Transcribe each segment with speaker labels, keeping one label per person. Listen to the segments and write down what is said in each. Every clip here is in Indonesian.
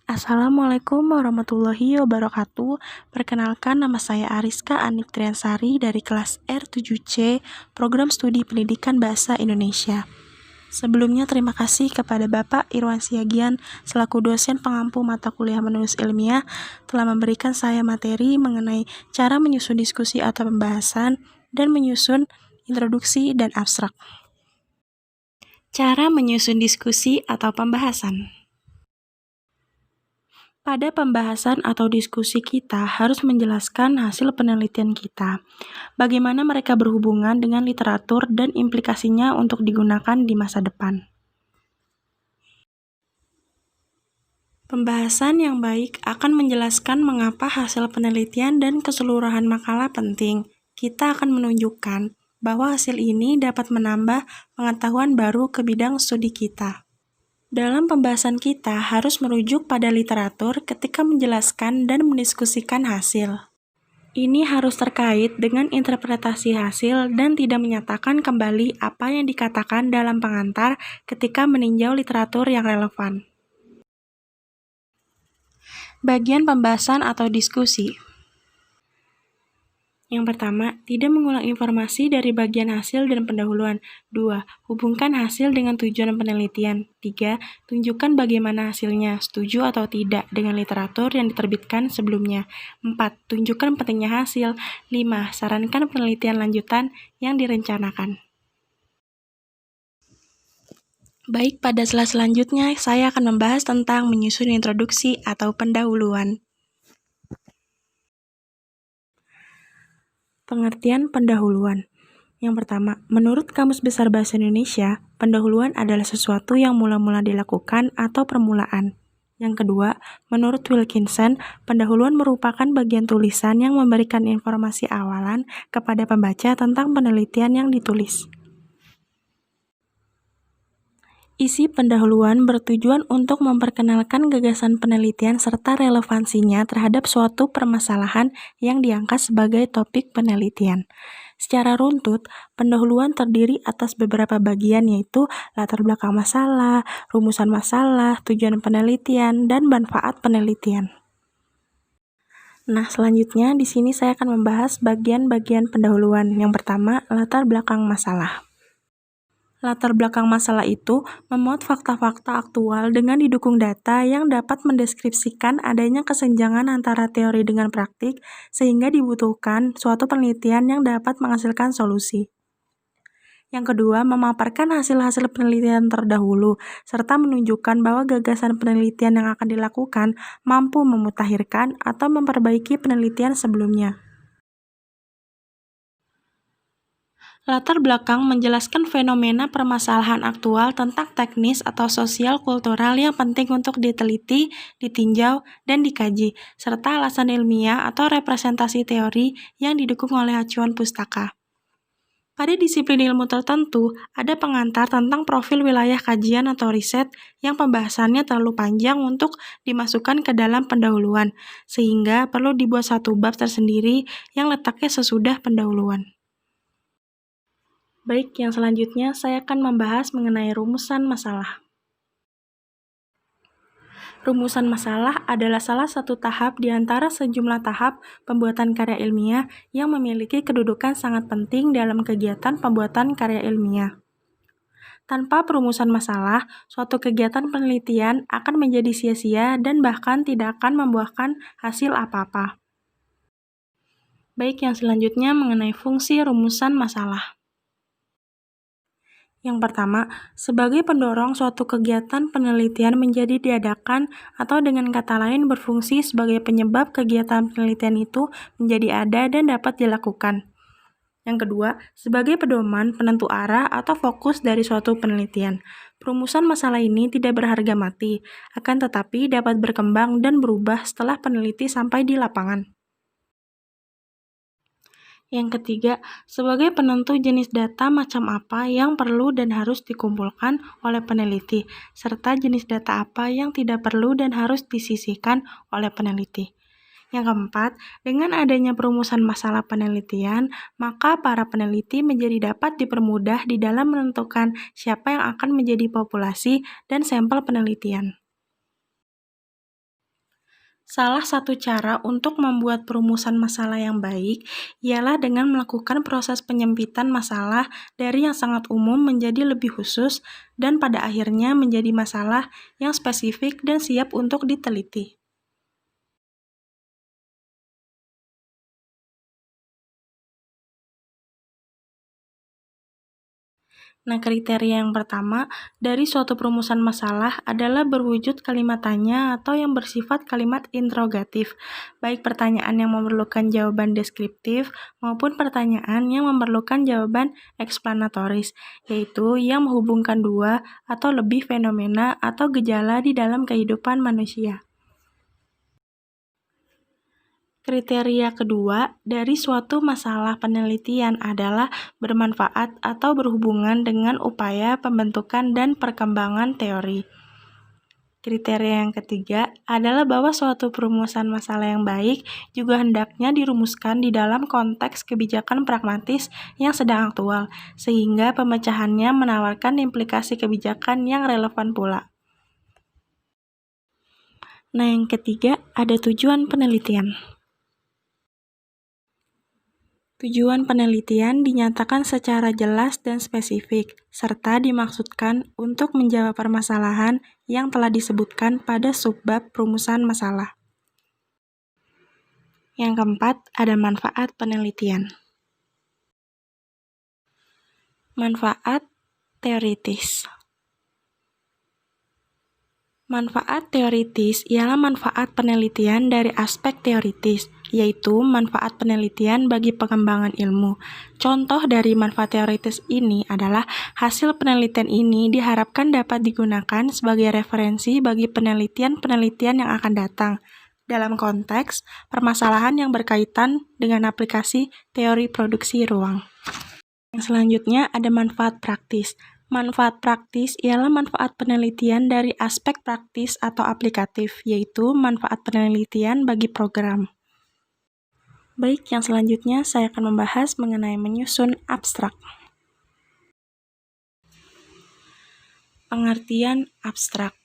Speaker 1: Assalamualaikum warahmatullahi wabarakatuh. Perkenalkan, nama saya Ariska Anik Triansari dari kelas R7C, Program Studi Pendidikan Bahasa Indonesia. Sebelumnya terima kasih kepada Bapak Irwan Siagian selaku dosen pengampu mata kuliah menulis ilmiah telah memberikan saya materi mengenai cara menyusun diskusi atau pembahasan dan menyusun introduksi dan abstrak. Cara menyusun diskusi atau pembahasan. Pada pembahasan atau diskusi kita harus menjelaskan hasil penelitian kita, bagaimana mereka berhubungan dengan literatur dan implikasinya untuk digunakan di masa depan. Pembahasan yang baik akan menjelaskan mengapa hasil penelitian dan keseluruhan makalah penting. Kita akan menunjukkan bahwa hasil ini dapat menambah pengetahuan baru ke bidang studi kita. Dalam pembahasan kita harus merujuk pada literatur ketika menjelaskan dan mendiskusikan hasil. Ini harus terkait dengan interpretasi hasil dan tidak menyatakan kembali apa yang dikatakan dalam pengantar ketika meninjau literatur yang relevan. Bagian pembahasan atau diskusi. Yang pertama, tidak mengulang informasi dari bagian hasil dan pendahuluan. 2. Hubungkan hasil dengan tujuan penelitian. 3. Tunjukkan bagaimana hasilnya, setuju atau tidak dengan literatur yang diterbitkan sebelumnya. 4. Tunjukkan pentingnya hasil. 5. Sarankan penelitian lanjutan yang direncanakan. Baik, pada slide selanjutnya saya akan membahas tentang menyusun introduksi atau pendahuluan. Pengertian pendahuluan. Yang pertama, menurut Kamus Besar Bahasa Indonesia, pendahuluan adalah sesuatu yang mula-mula dilakukan atau permulaan. Yang kedua, menurut Wilkinson, pendahuluan merupakan bagian tulisan yang memberikan informasi awalan kepada pembaca tentang penelitian yang ditulis. Isi pendahuluan bertujuan untuk memperkenalkan gagasan penelitian serta relevansinya terhadap suatu permasalahan yang diangkat sebagai topik penelitian. Secara runtut, pendahuluan terdiri atas beberapa bagian yaitu latar belakang masalah, rumusan masalah, tujuan penelitian, dan manfaat penelitian. Nah, selanjutnya di sini saya akan membahas bagian-bagian pendahuluan. Yang pertama, latar belakang masalah. Latar belakang masalah itu memuat fakta-fakta aktual dengan didukung data yang dapat mendeskripsikan adanya kesenjangan antara teori dengan praktik sehingga dibutuhkan suatu penelitian yang dapat menghasilkan solusi. Yang kedua, memaparkan hasil-hasil penelitian terdahulu serta menunjukkan bahwa gagasan penelitian yang akan dilakukan mampu memutakhirkan atau memperbaiki penelitian sebelumnya. Latar belakang menjelaskan fenomena permasalahan aktual tentang teknis atau sosial kultural yang penting untuk diteliti, ditinjau, dan dikaji, serta alasan ilmiah atau representasi teori yang didukung oleh acuan pustaka. Pada disiplin ilmu tertentu, ada pengantar tentang profil wilayah kajian atau riset yang pembahasannya terlalu panjang untuk dimasukkan ke dalam pendahuluan, sehingga perlu dibuat satu bab tersendiri yang letaknya sesudah pendahuluan. Baik, yang selanjutnya saya akan membahas mengenai rumusan masalah. Rumusan masalah adalah salah satu tahap di antara sejumlah tahap pembuatan karya ilmiah yang memiliki kedudukan sangat penting dalam kegiatan pembuatan karya ilmiah. Tanpa perumusan masalah, suatu kegiatan penelitian akan menjadi sia-sia dan bahkan tidak akan membuahkan hasil apa-apa. Baik, yang selanjutnya mengenai fungsi rumusan masalah. Yang pertama, sebagai pendorong suatu kegiatan penelitian menjadi diadakan atau dengan kata lain berfungsi sebagai penyebab kegiatan penelitian itu menjadi ada dan dapat dilakukan. Yang kedua, sebagai pedoman penentu arah atau fokus dari suatu penelitian. Perumusan masalah ini tidak berharga mati, akan tetapi dapat berkembang dan berubah setelah peneliti sampai di lapangan. Yang ketiga, sebagai penentu jenis data macam apa yang perlu dan harus dikumpulkan oleh peneliti, serta jenis data apa yang tidak perlu dan harus disisihkan oleh peneliti. Yang keempat, dengan adanya perumusan masalah penelitian, maka para peneliti menjadi dapat dipermudah di dalam menentukan siapa yang akan menjadi populasi dan sampel penelitian. Salah satu cara untuk membuat perumusan masalah yang baik ialah dengan melakukan proses penyempitan masalah dari yang sangat umum menjadi lebih khusus dan pada akhirnya menjadi masalah yang spesifik dan siap untuk diteliti. Nah, kriteria yang pertama dari suatu perumusan masalah adalah berwujud kalimat tanya atau yang bersifat kalimat interrogatif, baik pertanyaan yang memerlukan jawaban deskriptif maupun pertanyaan yang memerlukan jawaban eksplanatoris, yaitu yang menghubungkan dua atau lebih fenomena atau gejala di dalam kehidupan manusia. Kriteria kedua dari suatu masalah penelitian adalah bermanfaat atau berhubungan dengan upaya pembentukan dan perkembangan teori. Kriteria yang ketiga adalah bahwa suatu perumusan masalah yang baik juga hendaknya dirumuskan di dalam konteks kebijakan pragmatis yang sedang aktual, sehingga pemecahannya menawarkan implikasi kebijakan yang relevan pula. Nah, yang ketiga ada tujuan penelitian. Tujuan penelitian dinyatakan secara jelas dan spesifik, serta dimaksudkan untuk menjawab permasalahan yang telah disebutkan pada subbab perumusan masalah. Yang keempat, ada manfaat penelitian. Manfaat teoritis. Manfaat teoritis ialah manfaat penelitian dari aspek teoritis, yaitu manfaat penelitian bagi pengembangan ilmu. Contoh dari manfaat teoritis ini adalah hasil penelitian ini diharapkan dapat digunakan sebagai referensi bagi penelitian-penelitian yang akan datang, dalam konteks permasalahan yang berkaitan dengan aplikasi teori produksi ruang. Yang selanjutnya ada manfaat praktis. Manfaat praktis ialah manfaat penelitian dari aspek praktis atau aplikatif, yaitu manfaat penelitian bagi program. Baik, yang selanjutnya saya akan membahas mengenai menyusun abstrak. Pengertian abstrak.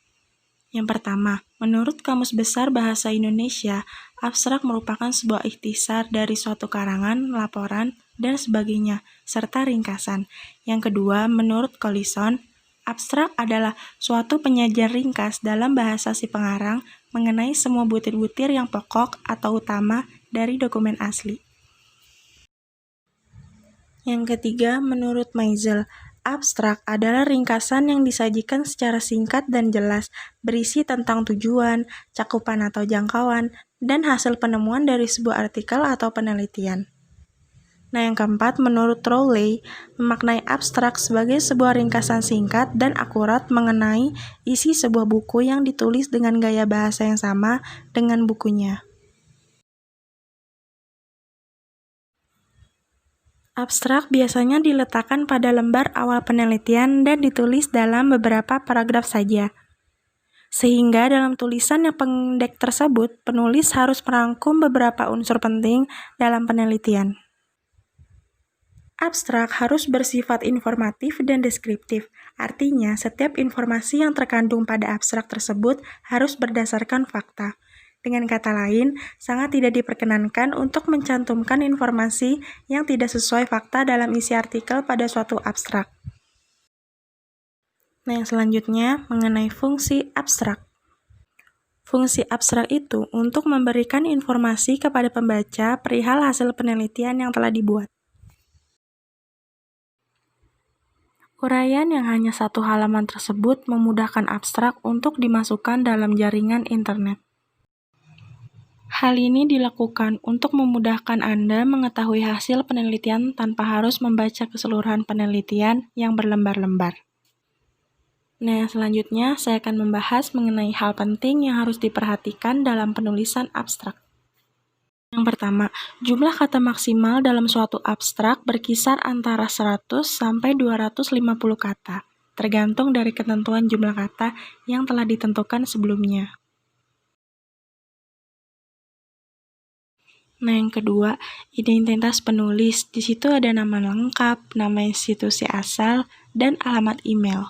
Speaker 1: Yang pertama, menurut Kamus Besar Bahasa Indonesia, abstrak merupakan sebuah ikhtisar dari suatu karangan, laporan, dan sebagainya, serta ringkasan. Yang kedua, menurut Collison, abstrak adalah suatu penyajian ringkas dalam bahasa si pengarang mengenai semua butir-butir yang pokok atau utama dari dokumen asli. Yang ketiga, menurut Meisel, abstrak adalah ringkasan yang disajikan secara singkat dan jelas, berisi tentang tujuan, cakupan atau jangkauan, dan hasil penemuan dari sebuah artikel atau penelitian. Nah, yang keempat, menurut Rowley, memaknai abstrak sebagai sebuah ringkasan singkat dan akurat mengenai isi sebuah buku yang ditulis dengan gaya bahasa yang sama dengan bukunya. Abstrak biasanya diletakkan pada lembar awal penelitian dan ditulis dalam beberapa paragraf saja. Sehingga dalam tulisan yang pendek tersebut, penulis harus merangkum beberapa unsur penting dalam penelitian. Abstrak harus bersifat informatif dan deskriptif, artinya setiap informasi yang terkandung pada abstrak tersebut harus berdasarkan fakta. Dengan kata lain, sangat tidak diperkenankan untuk mencantumkan informasi yang tidak sesuai fakta dalam isi artikel pada suatu abstrak. Nah, yang selanjutnya mengenai fungsi abstrak. Fungsi abstrak itu untuk memberikan informasi kepada pembaca perihal hasil penelitian yang telah dibuat. Uraian yang hanya satu halaman tersebut memudahkan abstrak untuk dimasukkan dalam jaringan internet. Hal ini dilakukan untuk memudahkan Anda mengetahui hasil penelitian tanpa harus membaca keseluruhan penelitian yang berlembar-lembar. Nah, selanjutnya saya akan membahas mengenai hal penting yang harus diperhatikan dalam penulisan abstrak. Yang pertama, jumlah kata maksimal dalam suatu abstrak berkisar antara 100 sampai 250 kata, tergantung dari ketentuan jumlah kata yang telah ditentukan sebelumnya. Nah, yang kedua, identitas penulis. Di situ ada nama lengkap, nama institusi asal, dan alamat email.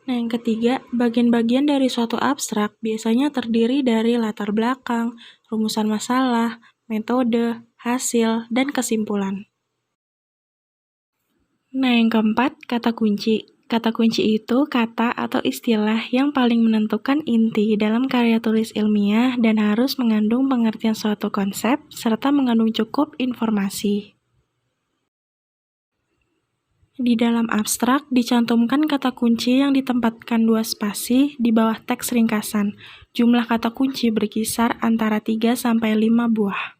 Speaker 1: Nah, yang ketiga, bagian-bagian dari suatu abstrak biasanya terdiri dari latar belakang, rumusan masalah, metode, hasil, dan kesimpulan. Nah, yang keempat, kata kunci. Kata kunci itu kata atau istilah yang paling menentukan inti dalam karya tulis ilmiah dan harus mengandung pengertian suatu konsep serta mengandung cukup informasi. Di dalam abstrak dicantumkan kata kunci yang ditempatkan 2 spasi di bawah teks ringkasan. Jumlah kata kunci berkisar antara 3 sampai 5 buah.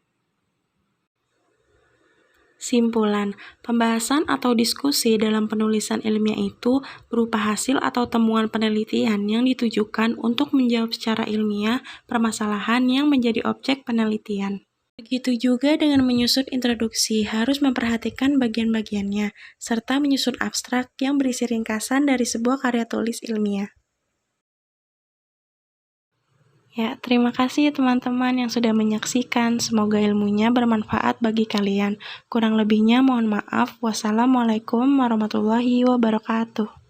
Speaker 1: Simpulan, pembahasan atau diskusi dalam penulisan ilmiah itu berupa hasil atau temuan penelitian yang ditujukan untuk menjawab secara ilmiah permasalahan yang menjadi objek penelitian. Begitu juga dengan menyusun introduksi, harus memperhatikan bagian-bagiannya, serta menyusun abstrak yang berisi ringkasan dari sebuah karya tulis ilmiah. Ya, terima kasih teman-teman yang sudah menyaksikan. Semoga ilmunya bermanfaat bagi kalian. Kurang lebihnya mohon maaf. Wassalamualaikum warahmatullahi wabarakatuh.